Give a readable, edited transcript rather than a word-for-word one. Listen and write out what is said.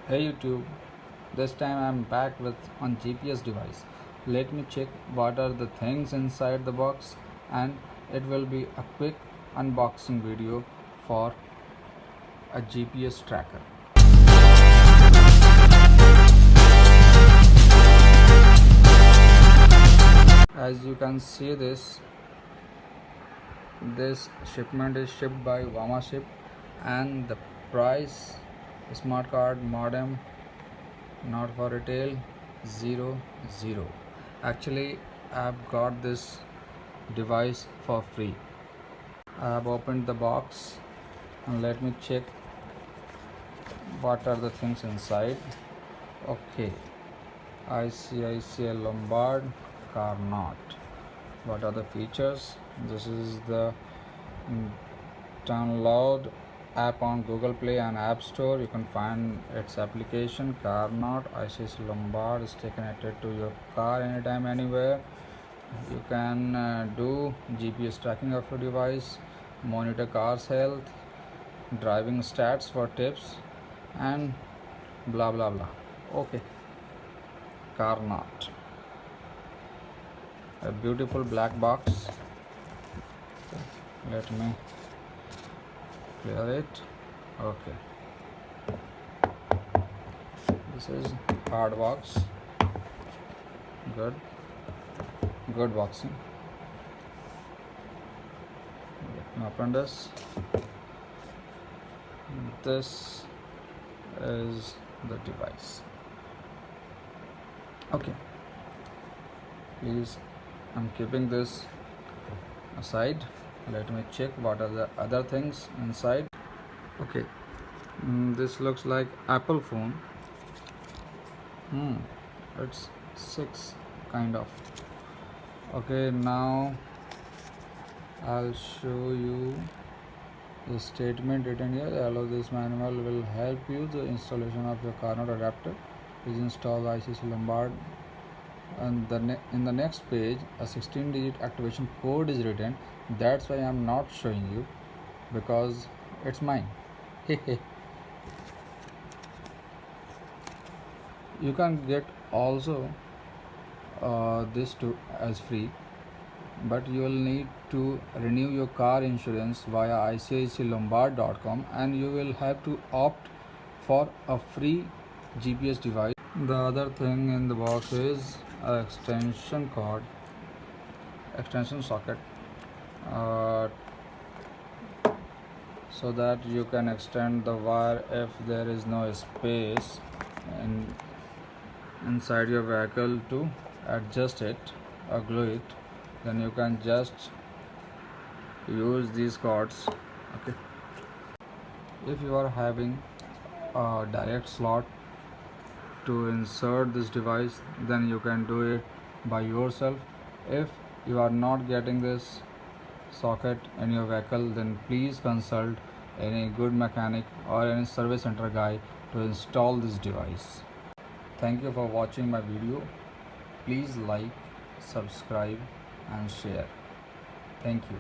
Hey YouTube, this time I'm back with on GPS device. Let me check what are the things inside the box, and it will be a quick unboxing video for a GPS tracker. As you can see this shipment is shipped by Wama Ship, and the price smart card modem not for retail 00. Actually, I've got this device for free. I have opened the box and let me check what are the things inside. Okay, ICICI Lombard Carnot. What are the features? This is the download app on Google Play and App Store. You can find its application Carnot. ICICI Lombard. Stay connected to your car anytime, anywhere. You can do GPS tracking of your device, monitor car's health, driving stats for tips, and blah blah blah. Okay, Carnot. A beautiful black box. Let me clear it. Okay, this is hard box. Good boxing. Let me open this. This is the device. Okay, please, I'm keeping this aside. Let me check what are the other things inside. Okay, this looks like Apple phone. It's 6 kind of. Okay, now I'll show you the statement written here. Hello, this manual will help you the installation of your Carnot adapter. Please install ICICI Lombard. And in the next page, a 16-digit activation code is written. That's why I'm not showing you, because it's mine. You can get also this too as free, but you will need to renew your car insurance via ICICILombard.com, and you will have to opt for a free GPS device. The other thing in the box is an extension socket, so that you can extend the wire if there is no space inside your vehicle to adjust it or glue it. Then you can just use these cords. Okay, if you are having a direct slot to insert this device, then you can do it by yourself. If you are not getting this socket in your vehicle, then please consult any good mechanic or any service center guy to install this device. Thank you for watching my video. Please like, subscribe and share. Thank you.